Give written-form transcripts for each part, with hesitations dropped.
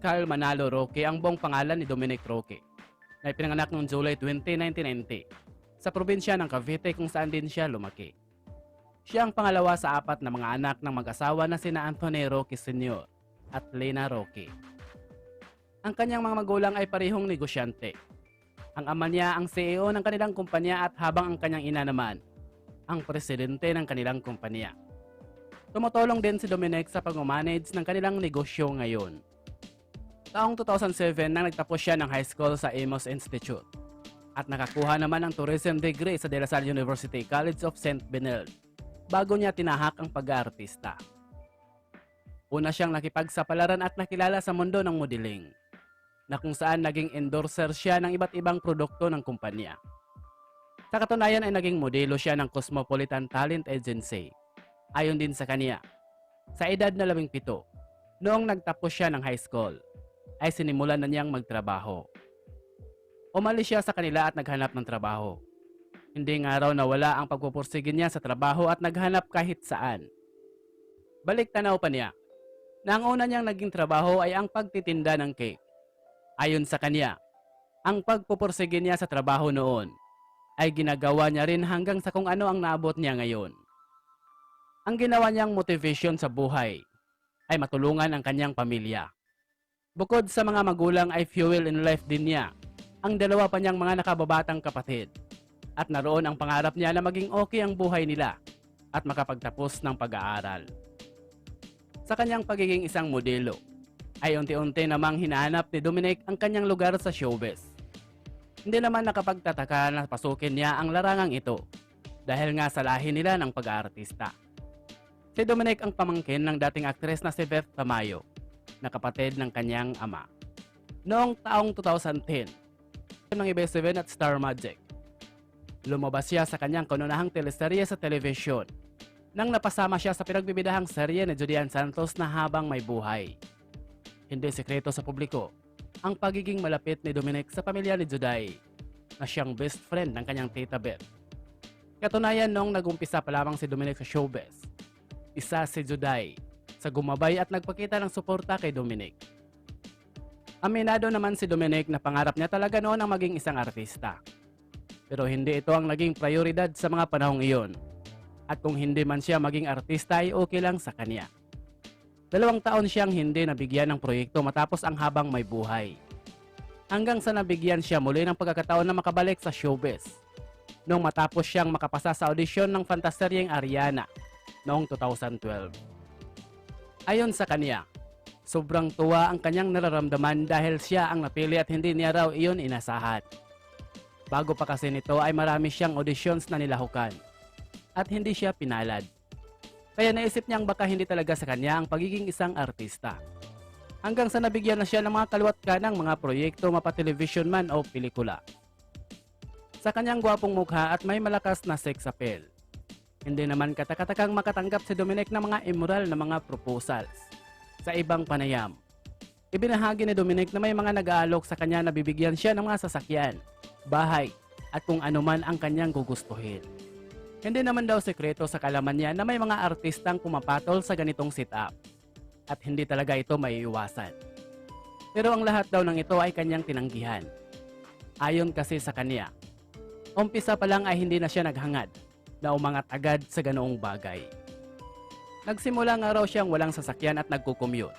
Carl Manalo Roque ang buong pangalan ni Dominic Roque, na ipinanganak noong July 20, 1990 sa probinsya ng Cavite kung saan din siya lumaki. Siya ang pangalawa sa apat na mga anak ng mag-asawa na sina Anthony Roque Sr. at Lena Roque. Ang kanyang mga magulang ay parehong negosyante. Ang ama niya ang CEO ng kanilang kumpanya at habang ang kanyang ina naman ang presidente ng kanilang kumpanya. Tumutulong din si Dominic sa pag-manage ng kanilang negosyo ngayon. Taong 2007 nang nagtapos siya ng high school sa Amos Institute at nakakuha naman ng tourism degree sa De La Salle University College of St. Bernard bago niya tinahak ang pag-aartista. Una siyang nakipagsapalaran at nakilala sa mundo ng modeling, na kung saan naging endorser siya ng iba't ibang produkto ng kumpanya. Sa katunayan ay naging modelo siya ng Cosmopolitan Talent Agency. Ayon din sa kanya, sa edad na 17, noong nagtapos siya ng high school, ay sinimulan na niyang magtrabaho. Umalis siya sa kanila at naghanap ng trabaho. Hindi nga raw nawala ang pagpupursige niya sa trabaho at naghanap kahit saan. Balik tanaw pa niya na ang una niyang naging trabaho ay ang pagtitinda ng cake. Ayon sa kanya, ang pagpupursige niya sa trabaho noon ay ginagawa niya rin hanggang sa kung ano ang naabot niya ngayon. Ang ginawa niyang motivation sa buhay ay matulungan ang kanyang pamilya. Bukod sa mga magulang ay fuel in life din niya ang dalawa pa niyang mga nakababatang kapatid. At naroon ang pangarap niya na maging okay ang buhay nila at makapagtapos ng pag-aaral. Sa kanyang pagiging isang modelo, ay unti-unti namang hinahanap ni Dominic ang kanyang lugar sa showbiz. Hindi naman nakapagtataka na pasukin niya ang larangang ito dahil nga sa lahi nila ng pag-aartista. Si Dominic ang pamangkin ng dating aktres na si Beth Tamayo, na kapatid ng kanyang ama. Noong taong 2010, ng ABS-CBN at Star Magic, lumabas siya sa kanyang kanunahang teleserye sa telebisyon nang napasama siya sa pinagbibidahang serye ni Julian Santos na Habang May Buhay. Hindi sekreto sa publiko ang pagiging malapit ni Dominic sa pamilya ni Juday, na siyang best friend ng kanyang tita Beth. Katunayan, noong nagumpisa pa lamang si Dominic sa showbiz, isa si Juday sa gumabay at nagpakita ng suporta kay Dominic. Aminado naman si Dominic na pangarap niya talaga noon ang maging isang artista. Pero hindi ito ang naging prioridad sa mga panahong iyon. At kung hindi man siya maging artista ay okay lang sa kanya. 2 taon siyang hindi nabigyan ng proyekto matapos ang Habang May Buhay. Hanggang sa nabigyan siya muli ng pagkakataon na makabalik sa showbiz, noong matapos siyang makapasa sa audition ng fantaseryeng Ariana noong 2012. Ayon sa kanya, sobrang tuwa ang kanyang nararamdaman dahil siya ang napili at hindi niya raw iyon inasahan. Bago pa kasi nito ay marami siyang auditions na nilahukan at hindi siya pinalad. Kaya naisip niyang baka hindi talaga sa kanya ang pagiging isang artista. Hanggang sa nabigyan na siya ng mga kaliwat kanang mga proyekto mapa-television man o pelikula. Sa kanyang gwapong mukha at may malakas na sex appeal, hindi naman katakatakang makatanggap si Dominic ng mga immoral na mga proposals. Sa ibang panayam, ibinahagi ni Dominic na may mga nag-aalok sa kanya na bibigyan siya ng mga sasakyan, bahay, at kung ano man ang kanyang gugustuhin. Hindi naman daw sekreto sa kalaman niya na may mga artistang pumapatol sa ganitong setup at hindi talaga ito maiiwasan. Pero ang lahat daw ng ito ay kanyang tinanggihan. Ayon kasi sa kanya, umpisa pa lang ay hindi na siya naghangad na umangat agad sa ganoong bagay. Nagsimula nga raw siyang walang sasakyan at nagkukommute.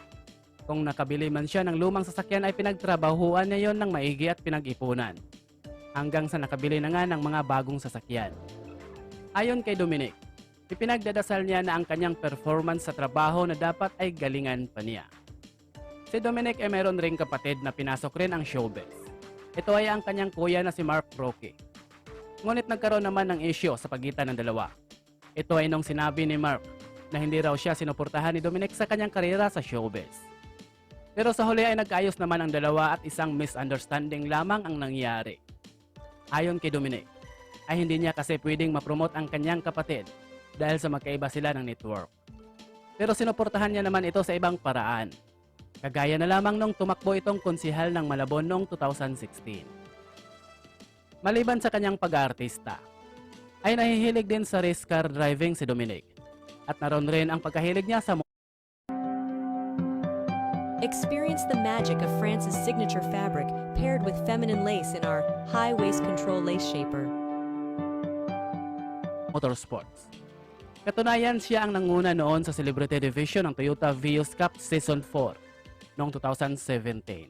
Kung nakabili man siya ng lumang sasakyan ay pinagtrabahuan niya yon ng maigi at pinag-ipunan. Hanggang sa nakabili na nga ng mga bagong sasakyan. Ayon kay Dominic, ipinagdadasal niya na ang kanyang performance sa trabaho na dapat ay galingan pa niya. Si Dominic ay meron ring kapatid na pinasok rin ang showbiz. Ito ay ang kanyang kuya na si Mark Roque. Ngunit nagkaroon naman ng issue sa pagitan ng dalawa. Ito ay nung sinabi ni Mark na hindi raw siya sinuportahan ni Dominic sa kanyang karera sa showbiz. Pero sa huli ay nagkaayos naman ang dalawa at isang misunderstanding lamang ang nangyari. Ayon kay Dominic, ay hindi niya kasi pwedeng mapromote ang kanyang kapatid dahil sa magkaiba sila ng network. Pero sinuportahan niya naman ito sa ibang paraan. Kagaya na lamang nung tumakbo itong konsihal ng Malabon noong 2016. Maliban sa kanyang pag-aartista, ay nahihilig din sa race car driving si Dominic. At naroon rin ang pagkahilig niya sa Experience the magic of France's signature fabric paired with feminine lace in our high waist control lace shaper. Motorsports. Katunayan, siya ang nanguna noon sa Celebrity Division ng Toyota Vios Cup Season 4 noong 2017.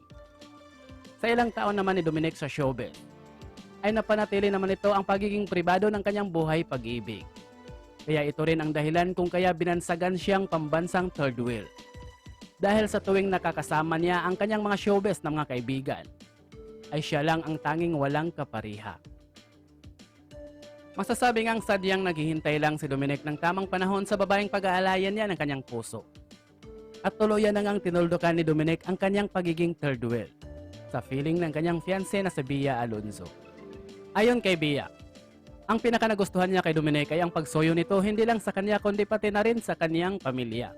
Sa ilang taon naman ni Dominic sa showbiz, ay napanatili naman ito ang pagiging pribado ng kanyang buhay pag-ibig. Kaya ito rin ang dahilan kung kaya binansagan siyang pambansang third wheel. Dahil sa tuwing nakakasama niya ang kanyang mga showbiz na mga kaibigan, ay siya lang ang tanging walang kapariha. Masasabing ang sadyang naghihintay lang si Dominic ng tamang panahon sa babaeng pag-aalayan niya ng kanyang puso. At tuluyan na ngang tinuldukan ni Dominic ang kanyang pagiging third wheel sa feeling ng kanyang fiancé na si Bia Alonzo. Ayon kay Bia, ang pinakanagustuhan niya kay Dominic ay ang pagsuyo nito hindi lang sa kanya kundi pati na rin sa kanyang pamilya.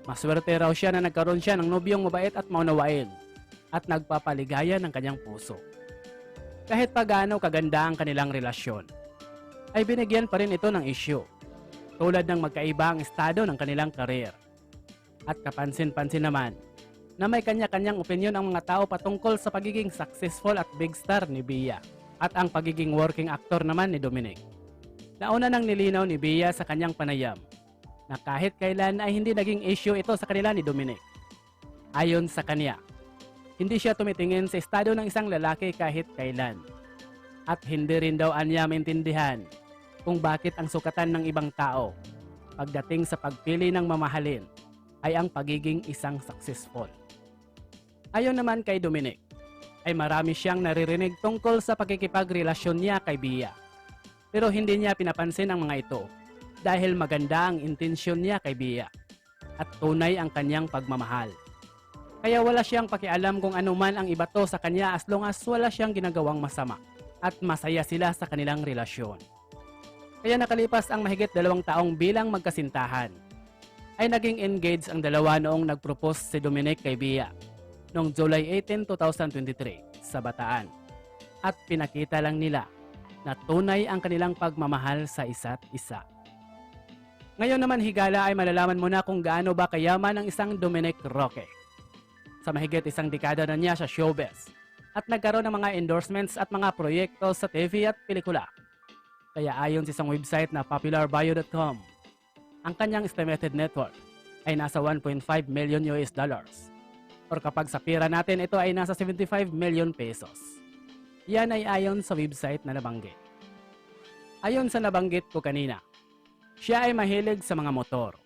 Maswerte raw siya na nagkaroon siya ng nobyong mabait at maunawain at nagpapaligaya ng kanyang puso. Kahit pa gaano kaganda ang kanilang relasyon, ay binigyan pa rin ito ng isyu, tulad ng magkaiba ang estado ng kanilang karir. At kapansin-pansin naman na may kanya-kanyang opinyon ang mga tao patungkol sa pagiging successful at big star ni Bia at ang pagiging working actor naman ni Dominic. Nauna nang nilinaw ni Bia sa kanyang panayam na kahit kailan ay hindi naging issue ito sa kanila ni Dominic. Ayon sa kanya, hindi siya tumitingin sa estado ng isang lalaki kahit kailan. At hindi rin daw niya maintindihan kung bakit ang sukatan ng ibang tao pagdating sa pagpili ng mamahalin ay ang pagiging isang successful. Ayon naman kay Dominic, ay marami siyang naririnig tungkol sa pakikipagrelasyon niya kay Bia. Pero hindi niya pinapansin ang mga ito dahil maganda ang intensyon niya kay Bia at tunay ang kanyang pagmamahal. Kaya wala siyang pakialam kung ano man ang ibato sa kanya as long as wala siyang ginagawang masama at masaya sila sa kanilang relasyon. Kaya nakalipas ang mahigit 2 taong bilang magkasintahan, ay naging engaged ang dalawa noong nagpropose si Dominic kay Bia noong July 18, 2023 sa Bataan. At pinakita lang nila na tunay ang kanilang pagmamahal sa isa't isa. Ngayon naman higala ay malalaman mo na kung gaano ba kayaman ang isang Dominic Roque. Sa mahigit 1 dekada na niya sa showbiz at nagkaroon ng mga endorsements at mga proyekto sa TV at pelikula. Kaya ayon sa isang website na popularbio.com, ang kanyang estimated net worth ay nasa 1.5 million US dollars. Or kapag sa pera natin, ito ay nasa 75 million pesos. Yan ay ayon sa website na nabanggit. Ayon sa nabanggit ko kanina, siya ay mahilig sa mga motor.